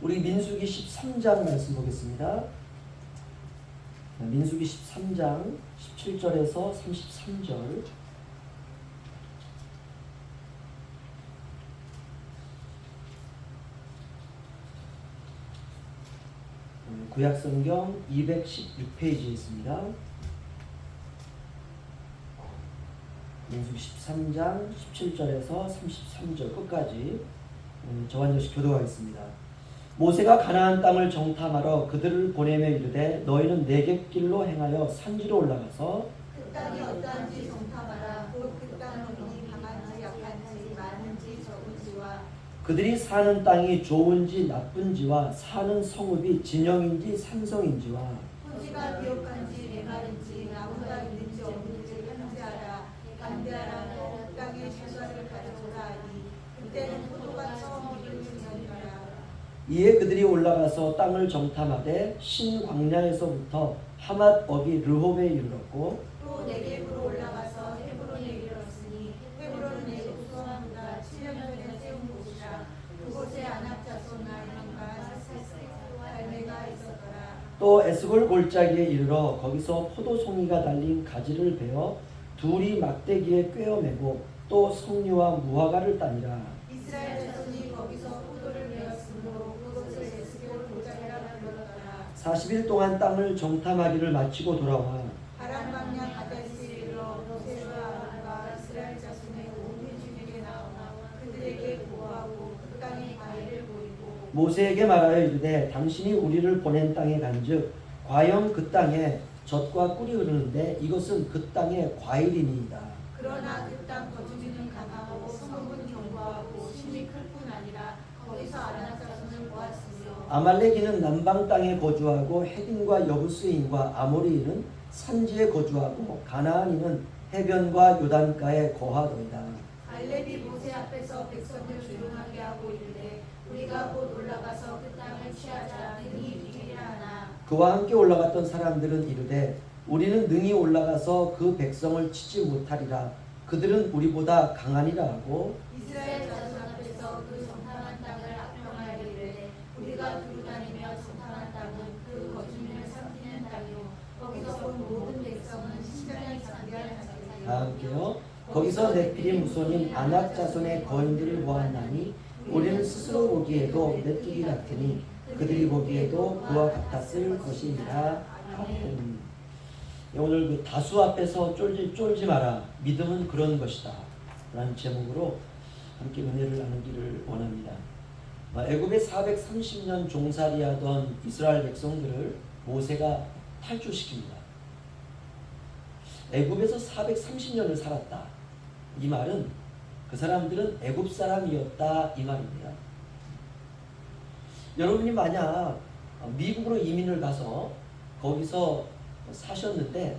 우리 민수기 13장 말씀 보겠습니다. 민수기 13장 17절에서 33절. 구약성경 216페이지에 있습니다. 민수기 13장 17절에서 33절 끝까지 저와 한 절씩 교독하겠습니다. 모세가 가나안 땅을 정탐하러 그들을 보내며 이르되 너희는 내갯길로 행하여 산지로 올라가서 그 땅이 어떠한지 정탐하라. 곧 그 땅은 운이 강한지 약한지 많은지 적은지와 그들이 사는 땅이 좋은지 나쁜지와 사는 성읍이 진영인지 산성인지와 토지가 비옥한지 메마른지 나무가 있는지 없는지 판지하라. 간대하라. 그 땅의 실과를 가져오라 하니 그때는 포도가 처음 이루는 전이라. 이에 그들이 올라가서 땅을 정탐하되 신광야에서부터 하맛 어비 르홉에 이르렀고 또 네겝으로 올라가서 헤브론에 이르렀으니 헤브론은 애굽 소함보다 7년 전에 세운 곳이라. 그곳에 아낙 자손 아이람과 갈매가 있었더라. 또 에스골 골짜기에 이르러 거기서 포도송이가 달린 가지를 베어 둘이 막대기에 꿰어매고 또 석류와 무화과를 따니라. 이스라엘 자손이 거기서 포도를 베었으므로 그곳을 에스골 골짜기라 불렀더라. 40일 동안 땅을 정탐하기를 마치고 돌아와 바람 광야 가데스에 이르러 모세와 아론과 이스라엘 자손의 온 회중에게 나오나 그들에게 보호하고 그 땅의 과일을 보이고 모세에게 말하여 이르되 당신이 우리를 보낸 땅에 간즉 과연 그 땅에 젖과 꿀이 흐르는데 이것은 그 땅의 과일이니이다. 그러나 그 땅 거주민은 강하고 성읍은 견고하고 심이 클 뿐 아니라 거기서 아낙 자손을 보았으며 아말렉인은 남방 땅에 거주하고 헤딘과 여부스인과 아모리인은 산지에 거주하고 가나안인은 해변과 요단가에 거하더이다. 갈렙이 모세 앞에서 백성을 조용하게 하고 이르되 우리가 곧 올라가서 그 땅을 취하자 능히 이기리라 하나. 그와 함께 올라갔던 사람들은 이르되 우리는 능히 올라가서 그 백성을 치지 못하리라. 그들은 우리보다 강하니라 하고 이스라엘 자손 앞에서 그 정탐한 땅을 악평하여 이르되 우리가 두루 다니며 정탐한 땅은 그 거주민을 삼키는 땅이요 거기서 온 모든 백성은 심장이 장대한 자들이요. 다 함께요. 거기서 네피림 후손인 아낙 자손의 거인들을 보았나니 우리는 스스로 보기에도 메뚜기 같으니 그들이 보기에도 그와 같았을 것이니라. 아멘. 오늘 그 다수 앞에서 쫄지 마라. 믿음은 그런 것이다. 라는 제목으로 함께 은혜를 나누기를 원합니다. 애굽에 430년 종살이하던 이스라엘 백성들을 모세가 탈출시킵니다. 애굽에서 430년을 살았다. 이 말은 그 사람들은 애굽 사람이었다 이 말입니다. 여러분이 만약 미국으로 이민을 가서 거기서 사셨는데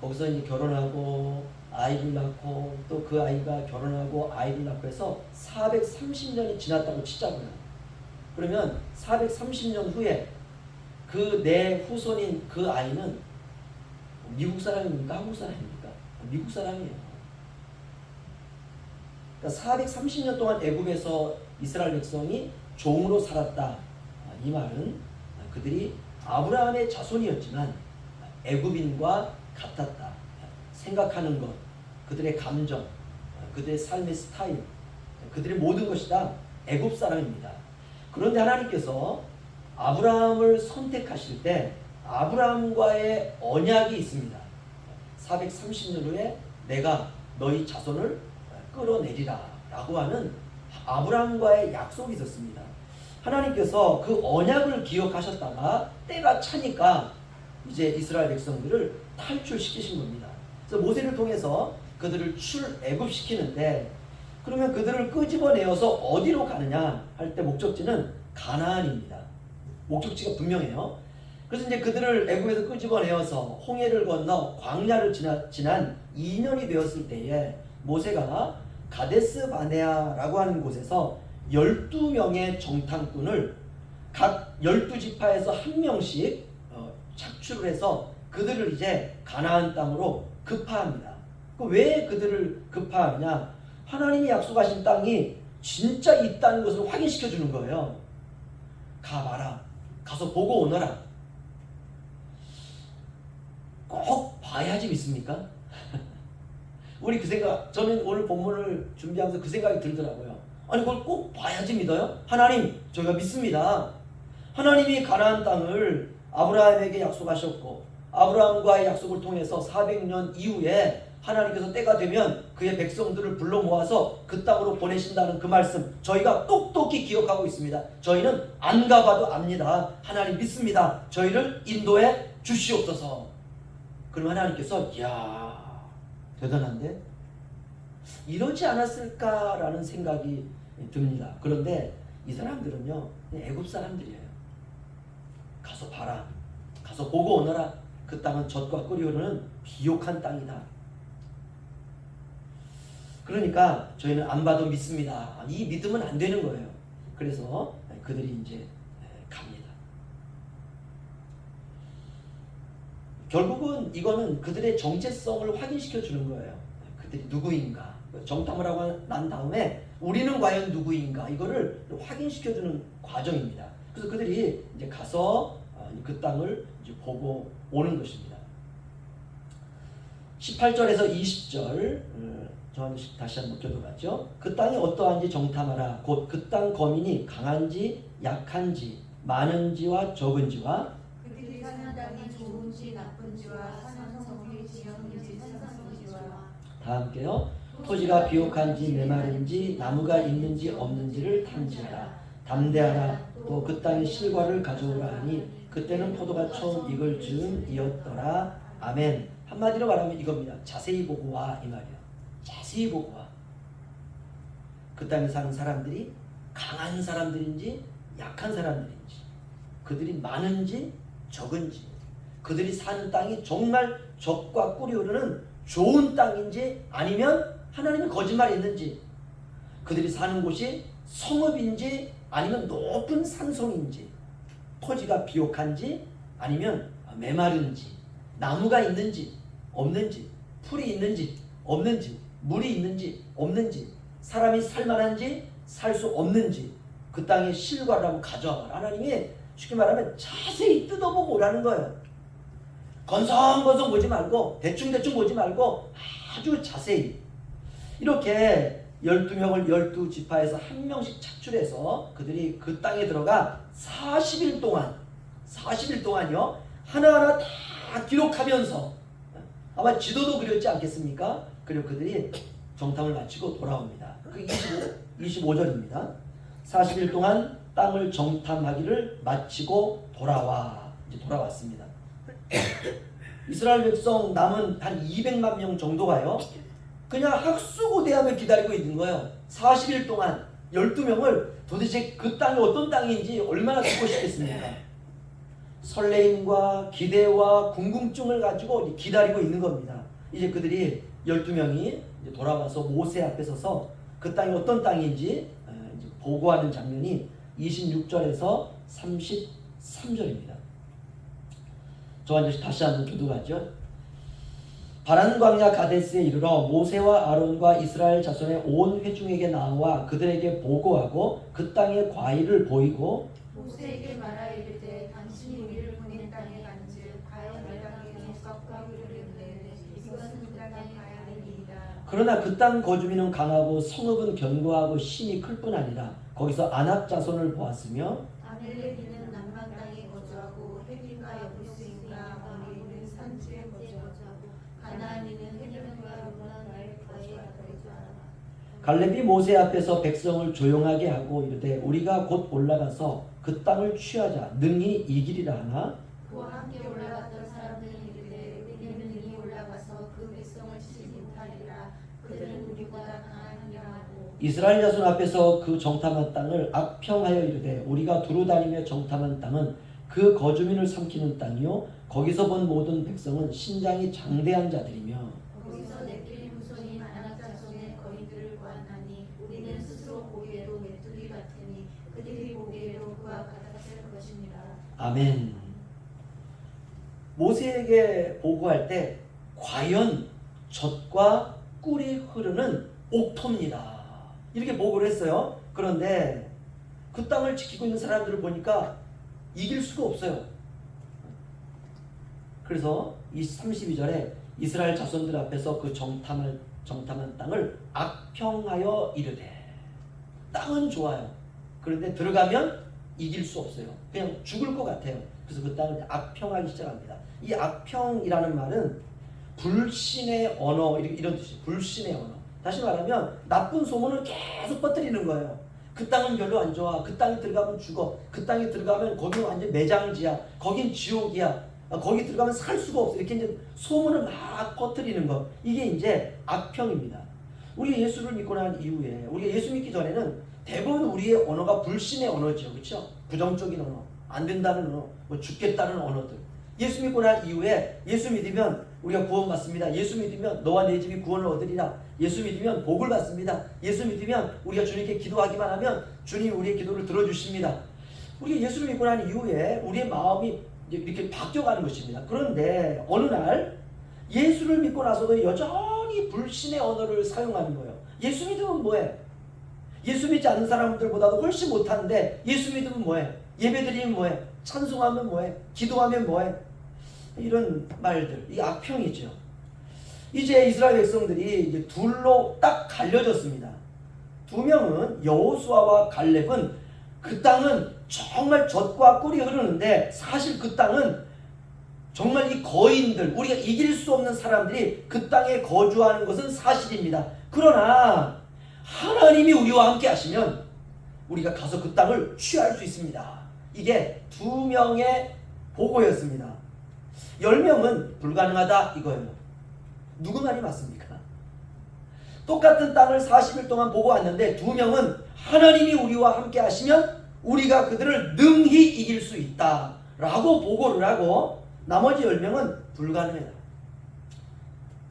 거기서 이제 결혼하고 아이를 낳고 또 그 아이가 결혼하고 아이를 낳고 해서 430년이 지났다고 치자고요. 그러면 430년 후에 그 내 후손인 그 아이는 미국 사람입니까? 한국 사람입니까? 미국 사람이에요. 그러니까 430년 동안 애굽에서 이스라엘 백성이 종으로 살았다. 이 말은 그들이 아브라함의 자손이었지만 애굽인과 같았다. 생각하는 것, 그들의 감정, 그들의 삶의 스타일, 그들의 모든 것이 다 애굽 사람입니다. 그런데 하나님께서 아브라함을 선택하실 때 아브라함과의 언약이 있습니다. 430년 후에 내가 너희 자손을 끌어내리라 라고 하는 아브라함과의 약속이 있었습니다. 하나님께서 그 언약을 기억하셨다가 때가 차니까 이제 이스라엘 백성들을 탈출시키신 겁니다. 그래서 모세를 통해서 그들을 출애굽시키는데 그러면 그들을 끄집어내어서 어디로 가느냐 할 때 목적지는 가나안입니다. 목적지가 분명해요. 그래서 이제 그들을 애굽에서 끄집어내어서 홍해를 건너 광야를 지난 2년이 되었을 때에 모세가 가데스 바네아라고 하는 곳에서 12명의 정탐꾼을 각 12지파에서 한 명씩 착출을 해서 그들을 이제 가나안 땅으로 급파합니다. 왜 그들을 급파하느냐? 하나님이 약속하신 땅이 진짜 있다는 것을 확인시켜 주는 거예요. 가봐라. 가서 보고 오너라. 꼭 봐야지 믿습니까? 우리 그 생각, 저는 오늘 본문을 준비하면서 그 생각이 들더라고요. 아니 그걸 꼭 봐야지 믿어요? 하나님, 저희가 믿습니다. 하나님이 가나안 땅을 아브라함에게 약속하셨고 아브라함과의 약속을 통해서 400년 이후에 하나님께서 때가 되면 그의 백성들을 불러 모아서 그 땅으로 보내신다는 그 말씀 저희가 똑똑히 기억하고 있습니다. 저희는 안 가봐도 압니다. 하나님 믿습니다. 저희를 인도해 주시옵소서. 그럼 하나님께서 이야 대단한데? 이러지 않았을까라는 생각이 듭니다. 그런데 이 사람들은요 애굽 사람들이에요. 가서 봐라. 가서 보고 오너라. 그 땅은 젖과 꿀이 흐르는 비옥한 땅이다. 그러니까 저희는 안 봐도 믿습니다. 이 믿으면 안 되는 거예요. 그래서 그들이 이제 갑니다. 결국은 이거는 그들의 정체성을 확인시켜 주는 거예요. 그들이 누구인가. 정탐을 하고 난 다음에 우리는 과연 누구인가 이거를 확인시켜 주는 과정입니다. 그래서 그들이 이제 가서 그 땅을 이제 보고 오는 것입니다. 18절에서 20절 저 다시 한번 교도하죠. 그 땅이 어떠한지 정탐하라. 곧 그 땅 거민이 강한지 약한지 많은지와 적은지와 그들이 사는 땅이 좋은지 나쁜지와 사는 성이 지형인지 산성인지와 다 함께요. 토지가 비옥한지 메마른지 나무가 있는지 없는지를 탐지하라. 담대하라. 또 그 땅의 실과를 가져오라 하니 그때는 포도가 처음 익을 즈음이었더라. 아멘. 한마디로 말하면 이겁니다. 자세히 보고 와 이 말이에요. 자세히 보고 와. 그 땅에 사는 사람들이 강한 사람들인지 약한 사람들인지 그들이 많은지 적은지 그들이 사는 땅이 정말 젖과 꿀이 흐르는 좋은 땅인지 아니면 하나님이 거짓말했는지 그들이 사는 곳이 성읍인지 아니면 높은 산성인지 토지가 비옥한지 아니면 메마른지 나무가 있는지 없는지 풀이 있는지 없는지 물이 있는지 없는지 사람이 살만한지 살 수 없는지 그 땅의 실과라고 가져와라. 하나님이 쉽게 말하면 자세히 뜯어보고 오라는 거예요. 건성건성 보지 말고 대충대충 보지 말고 아주 자세히 이렇게 12명을 12지파에서 한 명씩 착출해서 그들이 그 땅에 들어가 40일 동안요 하나하나 다 기록하면서 아마 지도도 그렸지 않겠습니까? 그리고 그들이 정탐을 마치고 돌아옵니다. 그 25절입니다. 40일 동안 땅을 정탐하기를 마치고 이제 돌아왔습니다. 이스라엘 백성 남은 한 200만 명 정도가요. 그냥 학수고대하며 기다리고 있는 거예요. 40일 동안 12명을 도대체 그 땅이 어떤 땅인지 얼마나 듣고 싶겠습니까? 설레임과 기대와 궁금증을 가지고 기다리고 있는 겁니다. 이제 그들이 12명이 이제 돌아와서 모세 앞에 서서 그 땅이 어떤 땅인지 이제 보고하는 장면이 26절에서 33절입니다. 저 다시 한번 교독하죠. 바란 광야 가데스에 이르러 모세와 아론과 이스라엘 자손의 온 회중에게 나와 그들에게 보고하고 그 땅의 과일을 보이고 모세에게 말하 이르되 당신이 우리를 보낸 땅에 간즉 과연 이 땅에 젖과 꿀이 흐르는데 이것은 그 땅의 과일이니이다. 그러나 그 땅 거주민은 강하고 성읍은 견고하고 심이 클 뿐 아니라 거기서 아낙 자손을 보았으며 아멜렉이는 남방 땅에 거주하고 헤빈과 여부스인과 아모리는 산지에 거주하고 가나안인은 헤빈과 르몬의 거주하라. 갈렙이 모세 앞에서 백성을 조용하게 하고 이르되 우리가 곧 올라가서 그 땅을 취하자 능히 이기리라 하나 그와 함께 올라갔던 사람들은 이르되 우리는 능히 올라가서 그 백성을 치지 못하리라. 그들은 우리보다 강하니라 하고 이스라엘 자손 앞에서 그 정탐한 땅을 악평하여 이르되 우리가 두루 다니며 정탐한 땅은 그 거주민을 삼키는 땅이요 거기서 본 모든 백성은 신장이 장대한 자들이며 거기서 네필림 후손인 아낙 자손의 거인들을 보았나니 우리는 스스로 보기에도 메뚜기 같으니 그들이 보기에도 그와 같았을 것이니라. 아멘. 모세에게 보고할 때 과연 젖과 꿀이 흐르는 옥토입니다. 이렇게 보고를 했어요. 그런데 그 땅을 지키고 있는 사람들을 보니까 이길 수가 없어요. 그래서 이 32절에 이스라엘 자손들 앞에서 그 정탐한 땅을 악평하여 이르되, 땅은 좋아요. 그런데 들어가면 이길 수 없어요. 그냥 죽을 것 같아요. 그래서 그 땅을 악평하기 시작합니다. 이 악평이라는 말은 불신의 언어, 이런 뜻이에요. 불신의 언어. 다시 말하면 나쁜 소문을 계속 퍼뜨리는 거예요. 그 땅은 별로 안 좋아. 그 땅에 들어가면 죽어. 그 땅에 들어가면 거기는 완전 매장지야. 거긴 지옥이야. 거기 들어가면 살 수가 없어. 이렇게 이제 소문을 막 퍼뜨리는 것. 이게 이제 악평입니다. 우리 예수를 믿고 난 이후에, 우리가 예수 믿기 전에는 대부분 우리의 언어가 불신의 언어죠. 그렇죠? 부정적인 언어, 안 된다는 언어, 뭐 죽겠다는 언어들. 예수 믿고 난 이후에 예수 믿으면 우리가 구원받습니다. 예수 믿으면 너와 내 집이 구원을 얻으리라. 예수 믿으면 복을 받습니다. 예수 믿으면 우리가 주님께 기도하기만 하면 주님 우리의 기도를 들어주십니다. 우리가 예수를 믿고 난 이후에 우리의 마음이 이렇게 바뀌어가는 것입니다. 그런데 어느 날 예수를 믿고 나서도 여전히 불신의 언어를 사용하는 거예요. 예수 믿으면 뭐해? 예수 믿지 않는 사람들보다도 훨씬 못하는데 예수 믿으면 뭐해? 예배드리면 뭐해? 찬송하면 뭐해? 기도하면 뭐해? 이런 말들, 이 악평이죠. 이제 이스라엘 백성들이 이제 둘로 딱 갈려졌습니다. 두 명은 여호수아와 갈렙은 그 땅은 정말 젖과 꿀이 흐르는데 사실 그 땅은 정말 이 거인들, 우리가 이길 수 없는 사람들이 그 땅에 거주하는 것은 사실입니다. 그러나 하나님이 우리와 함께 하시면 우리가 가서 그 땅을 취할 수 있습니다. 이게 두 명의 보고였습니다. 10명은 불가능하다 이거예요. 누구 말이 맞습니까? 똑같은 땅을 40일 동안 보고 왔는데 두 명은 하나님이 우리와 함께 하시면 우리가 그들을 능히 이길 수 있다 라고 보고를 하고, 나머지 10명은 불가능해요.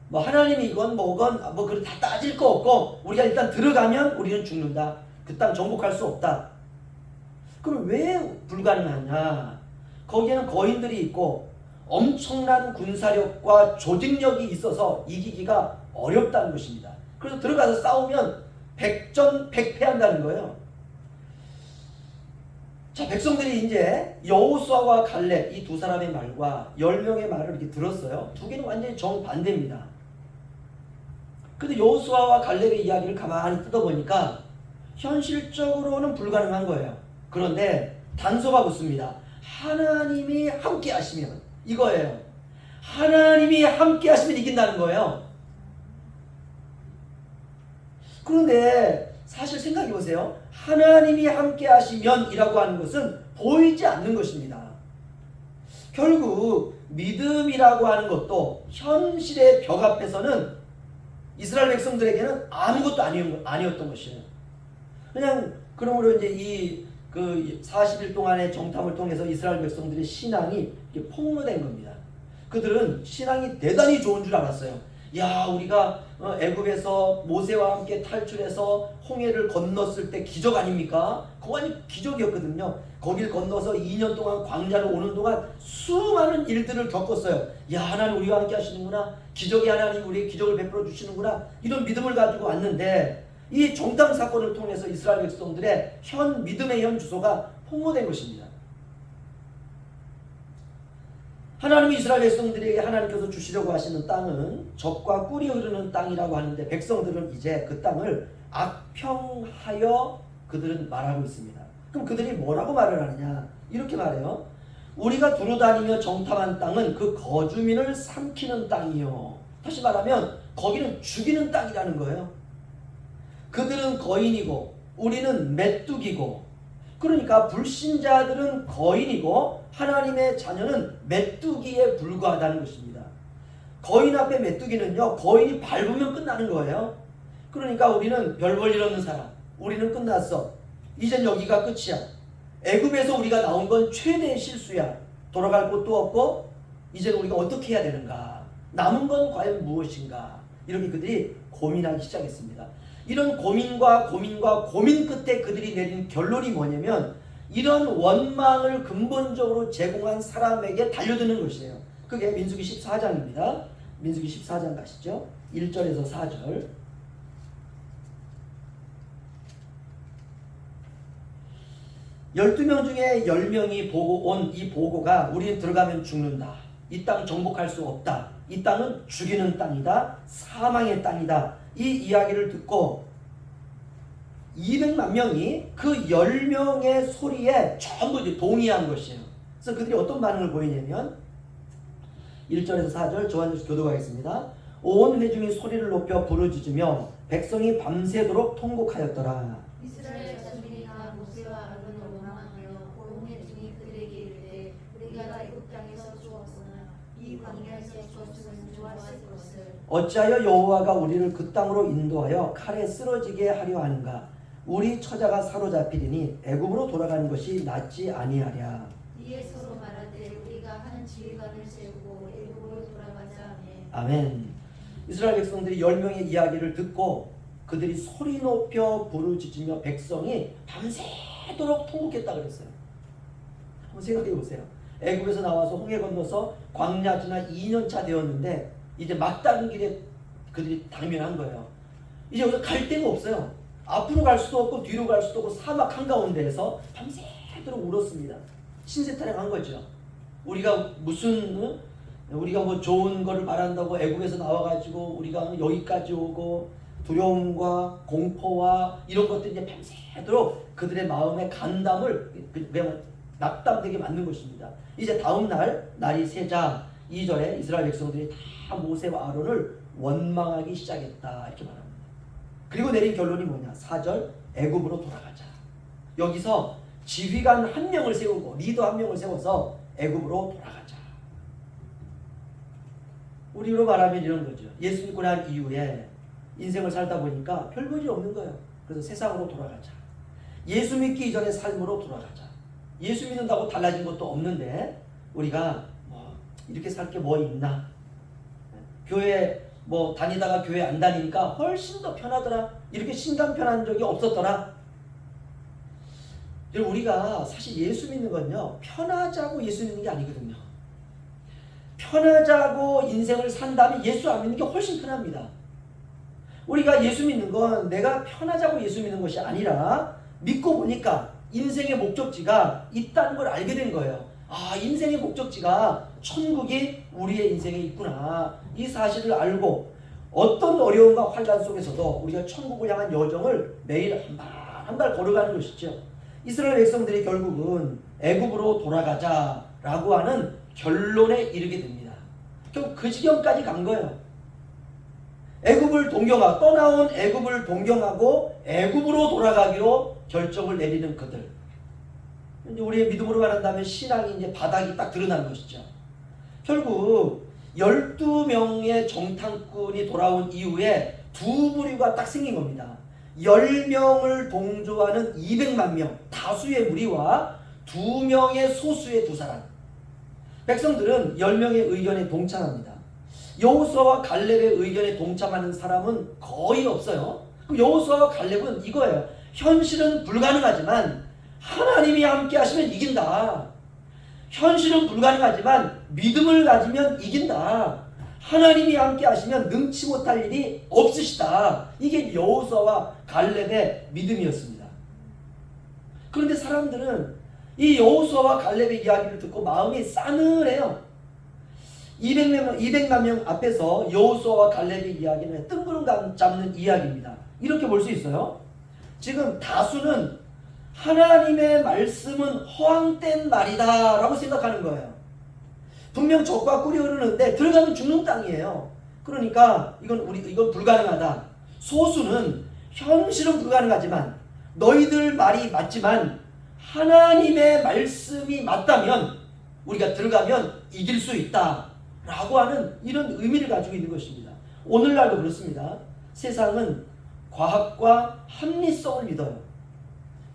뭐 하나님이 이건 뭐건 뭐 그걸 다 따질 거 없고 우리가 일단 들어가면 우리는 죽는다. 그 땅 정복할 수 없다. 그럼 왜 불가능하냐? 거기에는 거인들이 있고 엄청난 군사력과 조직력이 있어서 이기기가 어렵다는 것입니다. 그래서 들어가서 싸우면 백전백패한다는 거예요. 자, 백성들이 이제 여호수아와 갈렙 이 두 사람의 말과 10명의 말을 이렇게 들었어요. 두 개는 완전히 정반대입니다. 근데 여호수아와 갈렙의 이야기를 가만히 뜯어보니까 현실적으로는 불가능한 거예요. 그런데 단서가 붙습니다. 하나님이 함께 하시면, 이거예요. 하나님이 함께 하시면 이긴다는 거예요. 그런데 사실 생각해 보세요. 하나님이 함께 하시면 이라고 하는 것은 보이지 않는 것입니다. 결국 믿음이라고 하는 것도 현실의 벽 앞에서는 이스라엘 백성들에게는 아무것도 아니었던 것이에요. 그냥 그러므로 이제 이 그 40일 동안의 정탐을 통해서 이스라엘 백성들의 신앙이 폭로된 겁니다. 그들은 신앙이 대단히 좋은 줄 알았어요. 야, 우리가 애굽에서 모세와 함께 탈출해서 홍해를 건넜을 때 기적 아닙니까? 그거 완전 기적이었거든요. 거길 건너서 2년 동안 광야를 오는 동안 수많은 일들을 겪었어요. 야, 하나님 우리와 함께 하시는구나. 기적이 하나님 우리에게 기적을 베풀어 주시는구나. 이런 믿음을 가지고 왔는데 이 정탐 사건을 통해서 이스라엘 백성들의 믿음의 현 주소가 폭로된 것입니다. 하나님이 이스라엘 백성들에게 하나님께서 주시려고 하시는 땅은 젖과 꿀이 흐르는 땅이라고 하는데 백성들은 이제 그 땅을 악평하여 그들은 말하고 있습니다. 그럼 그들이 뭐라고 말을 하느냐? 이렇게 말해요. 우리가 두루다니며 정탐한 땅은 그 거주민을 삼키는 땅이요. 다시 말하면 거기는 죽이는 땅이라는 거예요. 그들은 거인이고 우리는 메뚜기고, 그러니까 불신자들은 거인이고 하나님의 자녀는 메뚜기에 불과하다는 것입니다. 거인 앞에 메뚜기는요, 거인이 밟으면 끝나는 거예요. 그러니까 우리는 별 볼 일 없는 사람, 우리는 끝났어. 이젠 여기가 끝이야. 애굽에서 우리가 나온 건 최대의 실수야. 돌아갈 곳도 없고 이제 우리가 어떻게 해야 되는가? 남은 건 과연 무엇인가? 이렇게 그들이 고민하기 시작했습니다. 이런 고민과 고민 끝에 그들이 내린 결론이 뭐냐면 이런 원망을 근본적으로 제공한 사람에게 달려드는 것이에요. 그게 민수기 14장입니다. 민수기 14장 가시죠. 1절에서 4절. 12명 중에 10명이 보고 온 이 보고가 우리는 들어가면 죽는다. 이 땅 정복할 수 없다. 이 땅은 죽이는 땅이다. 사망의 땅이다. 이 이야기를 듣고 200만 명이 그 10명의 소리에 전부 이제 동의한 것이에요. 그래서 그들이 어떤 반응을 보이냐면 1절에서 4절 요한일서 교독하겠습니다. 온 회중이 소리를 높여 부르짖으며 백성이 밤새도록 통곡하였더라. 이스라엘 자손이 다 모세와 아론을 원망하여 온 회중이 그들에게 이르되 우리가 애굽 땅에서 죽었으나 이 광야에서 죽었으면 좋았을 것을 어찌하여 여호와가 우리를 그 땅으로 인도하여 칼에 쓰러지게 하려 하는가? 우리 처자가 사로잡히리니 애굽으로 돌아가는 것이 낫지 아니하랴. 이에 서로 말하되 우리가 한 지휘관을 세우고 애굽으로 돌아가자 하매 아멘. 이스라엘 백성들이 10명의 이야기를 듣고 그들이 소리 높여 부르짖으며 백성이 밤새도록 통곡했다 그랬어요. 한번 생각해 보세요. 애굽에서 나와서 홍해 건너서 광야 지나 2년차 되었는데 이제 막다른 길에 그들이 당면한 거예요. 이제 여기서 갈 데가 없어요. 앞으로 갈 수도 없고 뒤로 갈 수도 없고 사막 한가운데에서 밤새도록 울었습니다. 신세타령한 거죠. 우리가 무슨 우리가 뭐 좋은 거를 바란다고 애굽에서 나와가지고 우리가 여기까지 오고 두려움과 공포와 이런 것들이 이제 밤새도록 그들의 마음의 간담을 낙담되게 만든 것입니다. 이제 다음 날 날이 새자 2절에 이스라엘 백성들이 다 모세와 아론을 원망하기 시작했다 이렇게 말합니다. 그리고 내린 결론이 뭐냐? 4절 애굽으로 돌아가자. 여기서 지휘관 한 명을 세우고 리더 한 명을 세워서 애굽으로 돌아가자. 우리로 말하면 이런 거죠. 예수 믿고 난 이후에 인생을 살다 보니까 별 볼일 없는 거예요. 그래서 세상으로 돌아가자. 예수 믿기 이전의 삶으로 돌아가자. 예수 믿는다고 달라진 것도 없는데 우리가 뭐 이렇게 살 게 뭐 있나? 교회 뭐 다니다가 교회 안 다니니까 훨씬 더 편하더라. 이렇게 심간 편한 적이 없었더라. 우리가 사실 예수 믿는 건요, 편하자고 예수 믿는 게 아니거든요. 편하자고 인생을 산다면 예수 안 믿는 게 훨씬 편합니다. 우리가 예수 믿는 건 내가 편하자고 예수 믿는 것이 아니라 믿고 보니까 인생의 목적지가 있다는 걸 알게 된 거예요. 아, 인생의 목적지가 천국이 우리의 인생에 있구나. 이 사실을 알고 어떤 어려움과 환난 속에서도 우리가 천국을 향한 여정을 매일 한 발 한 발 걸어가는 것이죠. 이스라엘 백성들이 결국은 애굽으로 돌아가자라고 하는 결론에 이르게 됩니다. 결국 그 지경까지 간 거예요. 애굽을 동경하고 떠나온 애굽을 동경하고 애굽으로 돌아가기로 결정을 내리는 그들. 이제 우리의 믿음으로 말한다면 신앙이 이제 바닥이 딱 드러난 것이죠. 결국 12명의 정탐꾼이 돌아온 이후에 두 부류가 딱 생긴 겁니다. 10명을 동조하는 200만 명 다수의 무리와 2명의 소수의 두 사람. 백성들은 10명의 의견에 동참합니다. 여호수아와 갈렙의 의견에 동참하는 사람은 거의 없어요. 여호수아와 갈렙은 이거예요. 현실은 불가능하지만 하나님이 함께 하시면 이긴다. 현실은 불가능하지만 믿음을 가지면 이긴다. 하나님이 함께 하시면 능치 못할 일이 없으시다. 이게 여호수아와 갈렙의 믿음이었습니다. 그런데 사람들은 이 여호수아와 갈렙의 이야기를 듣고 마음이 싸늘해요. 200만 명 앞에서 여호수아와 갈렙의 이야기는 뜬구름 잡는 이야기입니다. 이렇게 볼 수 있어요. 지금 다수는 하나님의 말씀은 허황된 말이다 라고 생각하는 거예요. 분명 적과 꿀이 흐르는데 들어가면 죽는 땅이에요. 그러니까 이건 불가능하다. 소수는 현실은 불가능하지만 너희들 말이 맞지만 하나님의 말씀이 맞다면 우리가 들어가면 이길 수 있다 라고 하는 이런 의미를 가지고 있는 것입니다. 오늘날도 그렇습니다. 세상은 과학과 합리성을 믿어요.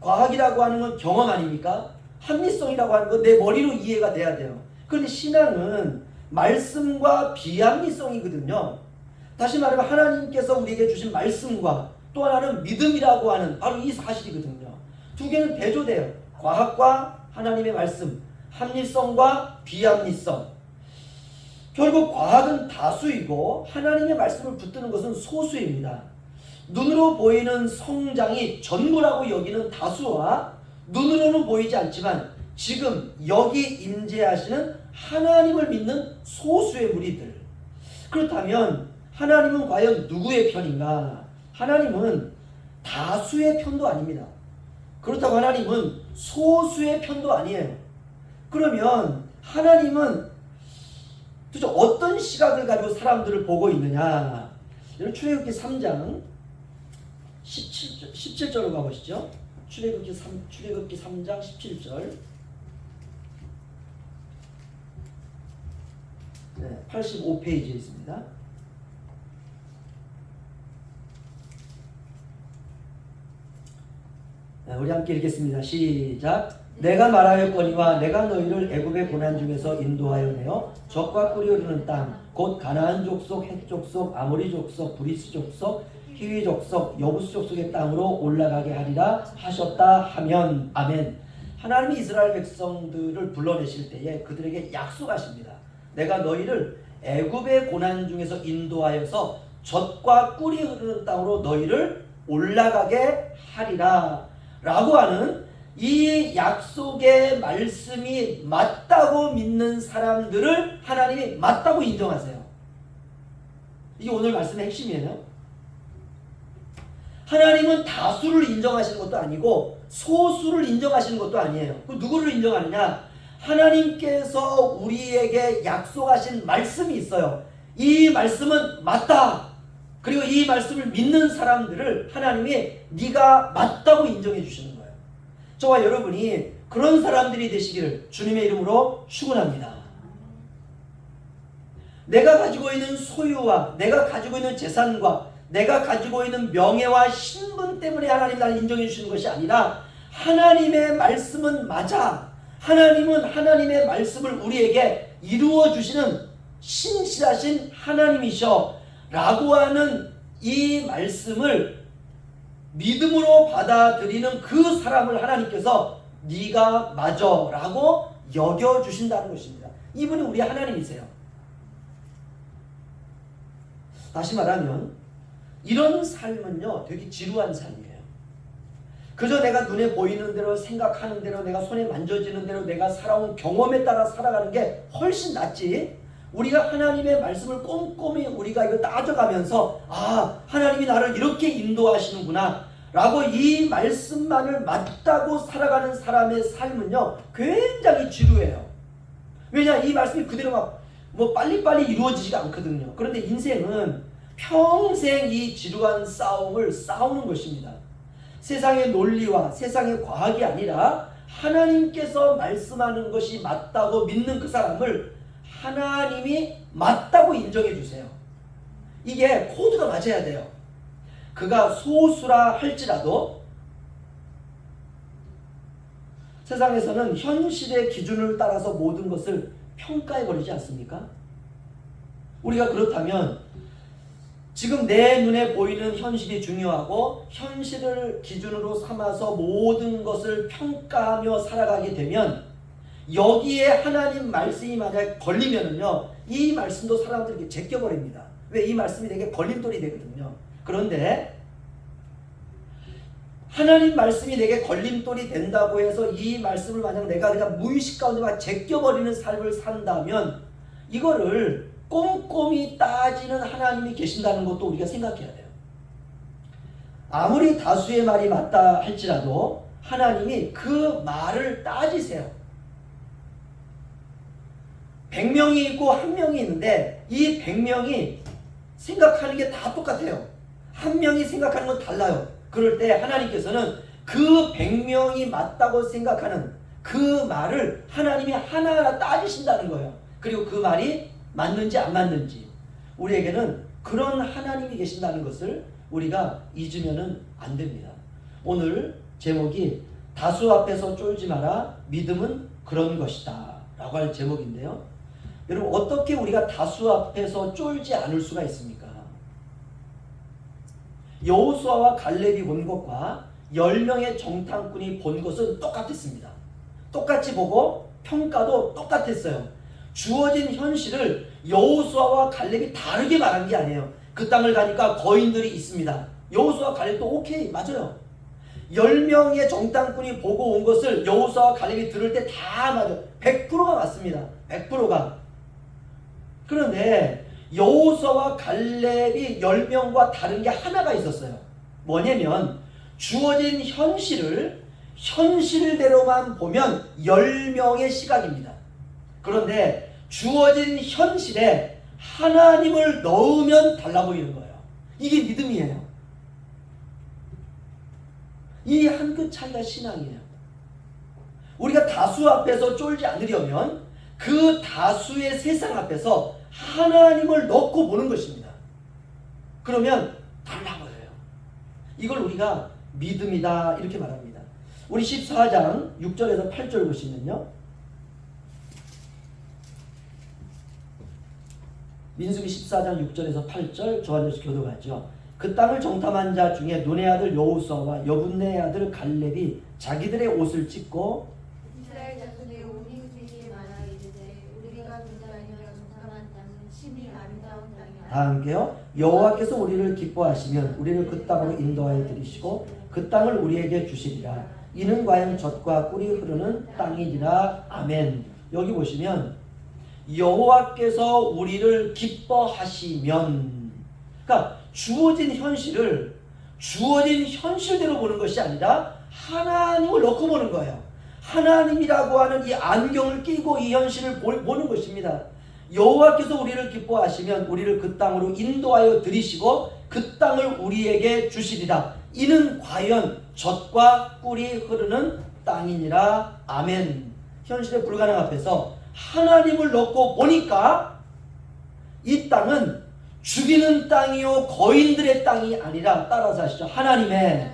과학이라고 하는 건 경험 아닙니까? 합리성이라고 하는 건 내 머리로 이해가 돼야 돼요. 그런데 신앙은 말씀과 비합리성이거든요. 다시 말하면 하나님께서 우리에게 주신 말씀과 또 하나는 믿음이라고 하는 바로 이 사실이거든요. 두 개는 대조돼요. 과학과 하나님의 말씀, 합리성과 비합리성. 결국 과학은 다수이고 하나님의 말씀을 붙드는 것은 소수입니다. 눈으로 보이는 성장이 전부라고 여기는 다수와 눈으로는 보이지 않지만 지금 여기 임재하시는 하나님을 믿는 소수의 무리들. 그렇다면 하나님은 과연 누구의 편인가? 하나님은 다수의 편도 아닙니다. 그렇다고 하나님은 소수의 편도 아니에요. 그러면 하나님은 도대체 어떤 시각을 가지고 사람들을 보고 있느냐? 여러분 출애굽기 3장 17절로 가보시죠. 출애굽기 3장 17절. 네, 85페이지에 있습니다. 네, 우리 함께 읽겠습니다. 시작. 내가 말하였거니와 내가 너희를 애굽의 고난 중에서 인도하여 내어 적과 꿀이 흐르는 땅 곧 가나안 족속, 헷 족속, 아모리 족속, 브리스 족속, 히위 족속, 여부스 족속의 땅으로 올라가게 하리라 하셨다 하면 아멘. 하나님이 이스라엘 백성들을 불러내실 때에 그들에게 약속하십니다. 내가 너희를 애굽의 고난 중에서 인도하여서 젖과 꿀이 흐르는 땅으로 너희를 올라가게 하리라 라고 하는 이 약속의 말씀이 맞다고 믿는 사람들을 하나님이 맞다고 인정하세요. 이게 오늘 말씀의 핵심이에요. 하나님은 다수를 인정하시는 것도 아니고 소수를 인정하시는 것도 아니에요. 그럼 누구를 인정하느냐? 하나님께서 우리에게 약속하신 말씀이 있어요. 이 말씀은 맞다. 그리고 이 말씀을 믿는 사람들을 하나님이 네가 맞다고 인정해 주시는 거예요. 저와 여러분이 그런 사람들이 되시기를 주님의 이름으로 축원합니다. 내가 가지고 있는 소유와 내가 가지고 있는 재산과 내가 가지고 있는 명예와 신분 때문에 하나님 나를 인정해 주시는 것이 아니라 하나님의 말씀은 맞아. 하나님은 하나님의 말씀을 우리에게 이루어 주시는 신실하신 하나님이셔 라고 하는 이 말씀을 믿음으로 받아들이는 그 사람을 하나님께서 네가 맞아 라고 여겨주신다는 것입니다. 이분이 우리 하나님이세요. 다시 말하면 이런 삶은요 되게 지루한 삶이에요. 그저 내가 눈에 보이는 대로 생각하는 대로 내가 손에 만져지는 대로 내가 살아온 경험에 따라 살아가는 게 훨씬 낫지. 우리가 하나님의 말씀을 꼼꼼히 우리가 이거 따져가면서 아 하나님이 나를 이렇게 인도하시는구나 라고 이 말씀만을 맞다고 살아가는 사람의 삶은요 굉장히 지루해요. 왜냐 이 말씀이 그대로 막 뭐 빨리빨리 이루어지지가 않거든요. 그런데 인생은 평생 이 지루한 싸움을 싸우는 것입니다. 세상의 논리와 세상의 과학이 아니라 하나님께서 말씀하는 것이 맞다고 믿는 그 사람을 하나님이 맞다고 인정해 주세요. 이게 코드가 맞아야 돼요. 그가 소수라 할지라도 세상에서는 현실의 기준을 따라서 모든 것을 평가해 버리지 않습니까? 우리가 그렇다면 지금 내 눈에 보이는 현실이 중요하고 현실을 기준으로 삼아서 모든 것을 평가하며 살아가게 되면 여기에 하나님 말씀이 만약 걸리면은요 이 말씀도 사람들에게 제껴버립니다. 왜? 이 말씀이 되게 걸림돌이 되거든요. 그런데 하나님 말씀이 내게 걸림돌이 된다고 해서 이 말씀을 만약 내가 무의식 가운데 막 제껴버리는 삶을 산다면 이거를 꼼꼼히 따지는 하나님이 계신다는 것도 우리가 생각해야 돼요. 아무리 다수의 말이 맞다 할지라도 하나님이 그 말을 따지세요. 100명이 있고 1명이 있는데 이 100명이 생각하는 게 다 똑같아요. 한 명이 생각하는 건 달라요. 그럴 때 하나님께서는 그 100명이 맞다고 생각하는 그 말을 하나님이 하나하나 따지신다는 거예요. 그리고 그 말이 맞는지 안 맞는지 우리에게는 그런 하나님이 계신다는 것을 우리가 잊으면 안 됩니다. 오늘 제목이 다수 앞에서 쫄지 마라 믿음은 그런 것이다 라고 할 제목인데요. 여러분 어떻게 우리가 다수 앞에서 쫄지 않을 수가 있습니까? 여호수아와 갈렙이 본 것과 10명의 정탐꾼이 본 것은 똑같았습니다. 똑같이 보고 평가도 똑같았어요. 주어진 현실을 여호수아와 갈렙이 다르게 말한 게 아니에요. 그 땅을 가니까 거인들이 있습니다. 여호수아 갈렙도 오케이 맞아요. 10명의 정탐꾼이 보고 온 것을 여호수아와 갈렙이 들을 때 다 맞아. 100%가 맞습니다. 100%가. 그런데 여호수아와 갈렙이 10명과 다른 게 하나가 있었어요. 뭐냐면 주어진 현실대로만 보면 10명의 시각입니다. 그런데 주어진 현실에 하나님을 넣으면 달라 보이는 거예요. 이게 믿음이에요. 이 한 끗 차이가 신앙이에요. 우리가 다수 앞에서 쫄지 않으려면 그 다수의 세상 앞에서 하나님을 넣고 보는 것입니다. 그러면 달라 보여요. 이걸 우리가 믿음이다 이렇게 말합니다. 우리 14장 6절에서 8절 보시면요. 민수기 14장 6절에서 8절 저와 여기서 교도하죠. 그 땅을 정탐한 자 중에 눈의 아들 여호수아와 여분네의 아들 갈렙이 자기들의 옷을 찢고 이스라엘 자손의 온 이웃에게 말하 이르되 우리가 돌아다니며 정탐한 땅은 심히 아름다운 땅이라. 다 함께요. 여호와께서 우리를 기뻐하시면 우리를 그 땅으로 인도하여 들이시고 그 땅을 우리에게 주시리라. 이는 과연 젖과 꿀이 흐르는 땅이니라. 아멘. 여기 보시면 여호와께서 우리를 기뻐하시면, 그러니까 주어진 현실대로 보는 것이 아니라 하나님을 넣고 보는 거예요. 하나님이라고 하는 이 안경을 끼고 이 현실을 보는 것입니다. 여호와께서 우리를 기뻐하시면 우리를 그 땅으로 인도하여 들이시고 그 땅을 우리에게 주시리라. 이는 과연 젖과 꿀이 흐르는 땅이니라. 아멘. 현실의 불가능 앞에서 하나님을 넣고 보니까 이 땅은 죽이는 땅이요 거인들의 땅이 아니라, 따라서 하시죠, 하나님의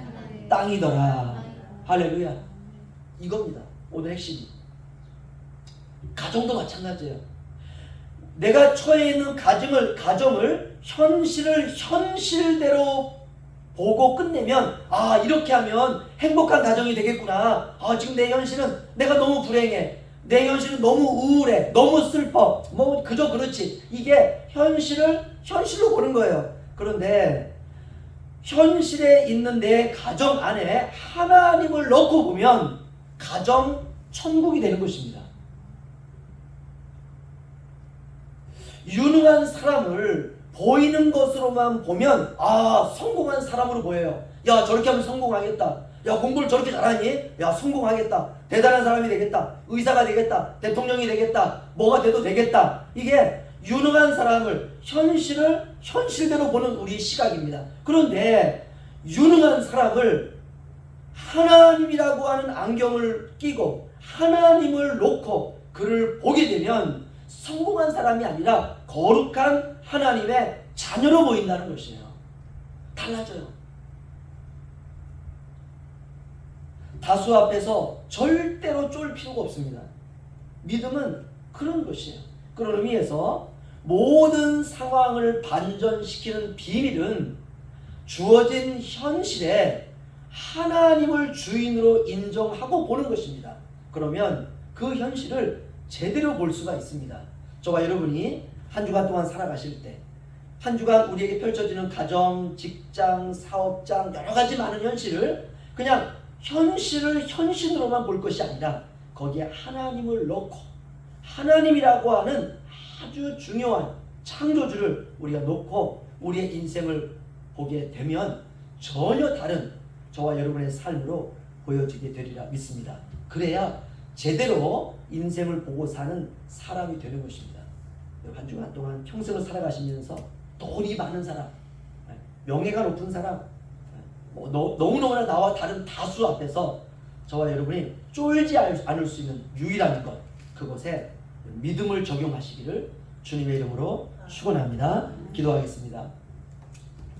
땅이더라. 할렐루야. 이겁니다. 오늘 핵심이. 가정도 마찬가지예요. 내가 처해 있는 가정을 현실대로 보고 끝내면, 아, 이렇게 하면 행복한 가정이 되겠구나. 아, 지금 내 현실은 내가 너무 불행해. 내 현실은 너무 우울해. 너무 슬퍼. 뭐 그저 그렇지. 이게 현실로 보는 거예요. 그런데 현실에 있는 내 가정 안에 하나님을 넣고 보면 가정 천국이 되는 것입니다. 유능한 사람을 보이는 것으로만 보면, 아, 성공한 사람으로 보여요. 야, 저렇게 하면 성공하겠다. 야, 공부를 저렇게 잘하니? 야, 성공하겠다. 대단한 사람이 되겠다. 의사가 되겠다. 대통령이 되겠다. 뭐가 돼도 되겠다. 이게 유능한 사람을, 현실대로 보는 우리 시각입니다. 그런데 유능한 사람을 하나님이라고 하는 안경을 끼고 하나님을 놓고 그를 보게 되면 성공한 사람이 아니라 거룩한 하나님의 자녀로 보인다는 것이에요. 달라져요. 다수 앞에서 절대로 쫄 필요가 없습니다. 믿음은 그런 것이에요. 그런 의미에서 모든 상황을 반전시키는 비밀은 주어진 현실에 하나님을 주인으로 인정하고 보는 것입니다. 그러면 그 현실을 제대로 볼 수가 있습니다. 저와 여러분이 한 주간 동안 살아가실 때, 한 주간 우리에게 펼쳐지는 가정, 직장, 사업장, 여러 가지 많은 현실을 그냥 현실으로만 볼 것이 아니라 거기에 하나님을 넣고 하나님이라고 하는 아주 중요한 창조주를 우리가 놓고 우리의 인생을 보게 되면 전혀 다른 저와 여러분의 삶으로 보여지게 되리라 믿습니다. 그래야 제대로 인생을 보고 사는 사람이 되는 것입니다. 한 주간 동안 평생을 살아가시면서 돈이 많은 사람, 명예가 높은 사람, 너무너무나 나와 다른 다수 앞에서 저와 여러분이 쫄지 않을 수 있는 유일한 것, 그것에 믿음을 적용하시기를 주님의 이름으로 축원합니다. 기도하겠습니다.